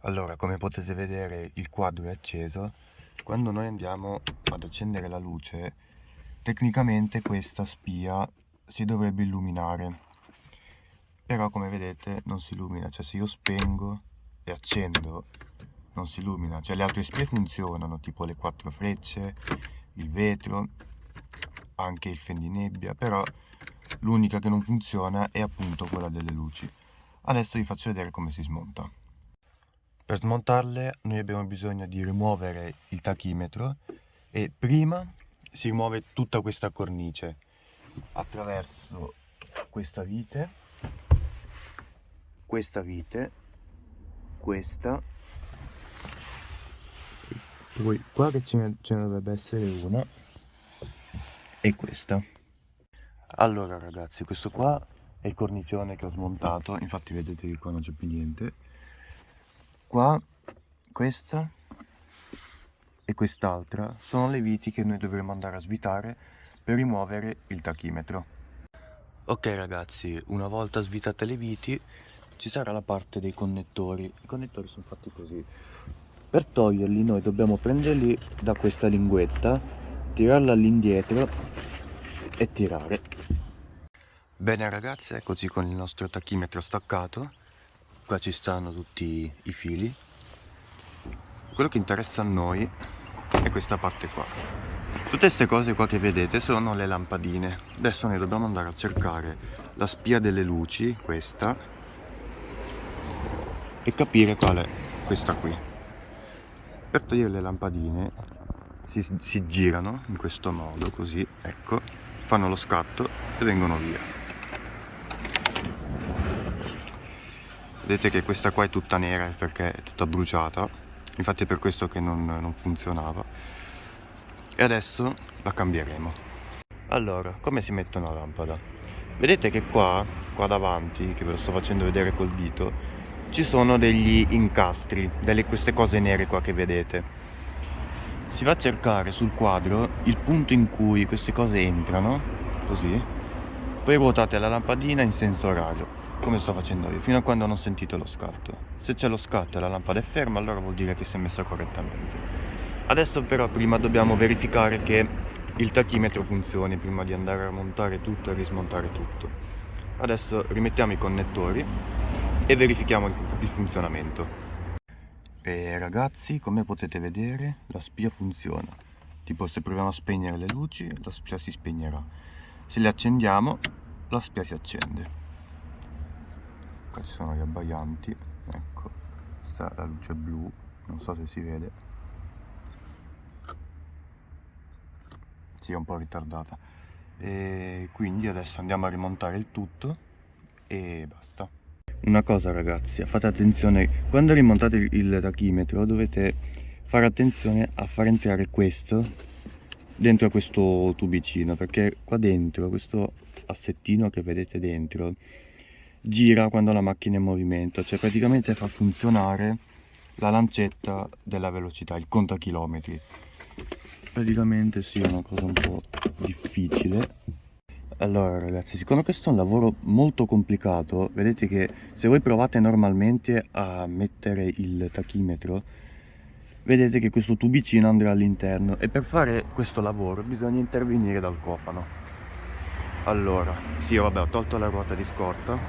Allora, come potete vedere, il quadro è acceso. Quando noi andiamo ad accendere la luce, tecnicamente questa spia si dovrebbe illuminare, però come vedete non si illumina, cioè se io spengo e accendo non si illumina, cioè le altre spie funzionano, tipo le 4 frecce, il vetro, anche il fendinebbia, però l'unica che non funziona è appunto quella delle luci. Adesso vi faccio vedere come si smonta. Per smontarle noi abbiamo bisogno di rimuovere il tachimetro e prima si rimuove tutta questa cornice attraverso questa vite, questa, poi qua che ce ne dovrebbe essere una, e questa. Allora ragazzi, questo qua è il cornicione che ho smontato, infatti vedete che qua non c'è più niente. Qua, questa e quest'altra sono le viti che noi dovremo andare a svitare per rimuovere il tachimetro. Ok ragazzi, una volta svitate le viti ci sarà la parte dei connettori. I connettori sono fatti così. Per toglierli noi dobbiamo prenderli da questa linguetta, tirarla all'indietro e tirare. Bene ragazzi, eccoci con il nostro tachimetro staccato. Qua ci stanno tutti i fili. Quello che interessa a noi è questa parte qua. Tutte queste cose qua che vedete sono le lampadine. Adesso noi dobbiamo andare a cercare la spia delle luci, questa, e capire qual è questa qui. Per togliere le lampadine si girano in questo modo, così, ecco, fanno lo scatto e vengono via. Vedete che questa qua è tutta nera perché è tutta bruciata, infatti è per questo che non funzionava. E adesso la cambieremo. Allora, come si mette una lampada? Vedete che qua davanti, che ve lo sto facendo vedere col dito, ci sono degli incastri, queste cose nere qua che vedete. Si va a cercare sul quadro il punto in cui queste cose entrano, così, poi ruotate la lampadina in senso orario, come sto facendo io, fino a quando non sentite lo scatto. Se c'è lo scatto e la lampada è ferma, allora vuol dire che si è messa correttamente. Adesso però prima dobbiamo verificare che il tachimetro funzioni prima di andare a montare tutto e rismontare tutto. Adesso rimettiamo i connettori e verifichiamo il funzionamento. E ragazzi, come potete vedere, la spia funziona. Tipo se proviamo a spegnere le luci, la spia si spegnerà. Se le accendiamo, la spia si accende. Qua ci sono gli abbaianti, ecco, questa è la luce blu, non so se si vede. Sì, è un po' ritardata. E quindi adesso andiamo a rimontare il tutto e basta. Una cosa ragazzi, fate attenzione, quando rimontate il tachimetro dovete fare attenzione a far entrare questo dentro a questo tubicino, perché qua dentro, questo assettino che vedete dentro, gira quando la macchina è in movimento, cioè praticamente fa funzionare la lancetta della velocità, il contachilometri. Praticamente sì, è una cosa un po' difficile. Allora ragazzi, siccome questo è un lavoro molto complicato, vedete che se voi provate normalmente a mettere il tachimetro, vedete che questo tubicino andrà all'interno e per fare questo lavoro bisogna intervenire dal cofano. Allora, sì, vabbè, ho tolto la ruota di scorta.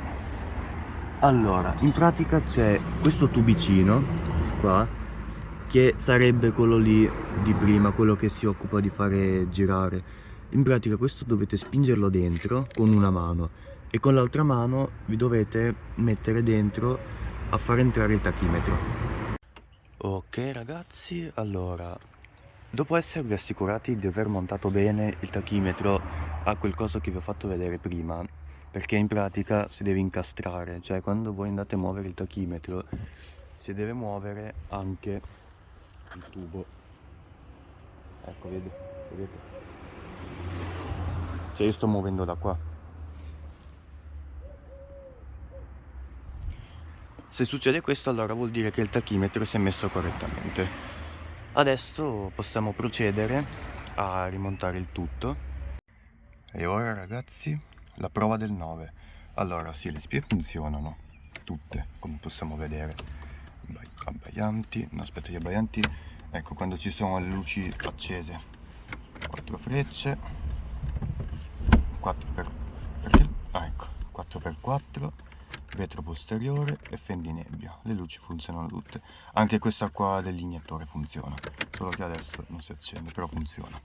Allora, in pratica c'è questo tubicino qua, che sarebbe quello lì di prima, quello che si occupa di fare girare. In pratica questo dovete spingerlo dentro con una mano e con l'altra mano vi dovete mettere dentro a far entrare il tachimetro. Ok ragazzi, allora, dopo esservi assicurati di aver montato bene il tachimetro a quel coso che vi ho fatto vedere prima, perché in pratica si deve incastrare, cioè quando voi andate a muovere il tachimetro si deve muovere anche il tubo. Ecco, vedete? Cioè io sto muovendo da qua. Se succede questo allora vuol dire che il tachimetro si è messo correttamente. Adesso possiamo procedere a rimontare il tutto. E ora ragazzi, la prova del 9. Allora sì, le spie funzionano, tutte, come possiamo vedere. Abbaglianti, no aspetta, gli abbaglianti, ecco, quando ci sono le luci accese, 4 frecce, 4x4, vetro posteriore e fendinebbia. Le luci funzionano tutte, anche questa qua dell'iniettore funziona, solo che adesso non si accende, però funziona.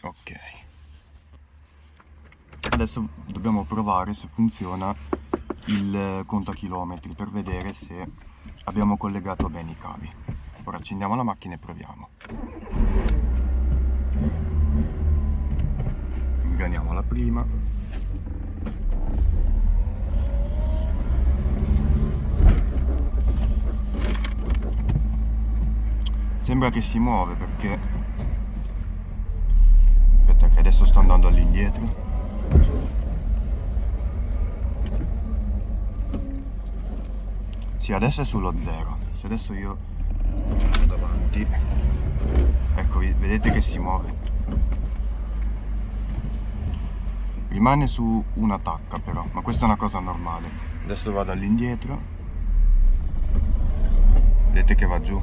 Ok, adesso dobbiamo provare se funziona il contachilometri per vedere se abbiamo collegato bene i cavi. Ora accendiamo la macchina e proviamo. Ingraniamo la prima. Sembra che si muove perché... Aspetta che adesso sto andando all'indietro. Sì, adesso è sullo 0. Se adesso io vado avanti, ecco, vedete che si muove. Rimane su una tacca però, ma questa è una cosa normale. Adesso vado all'indietro. Vedete che va giù.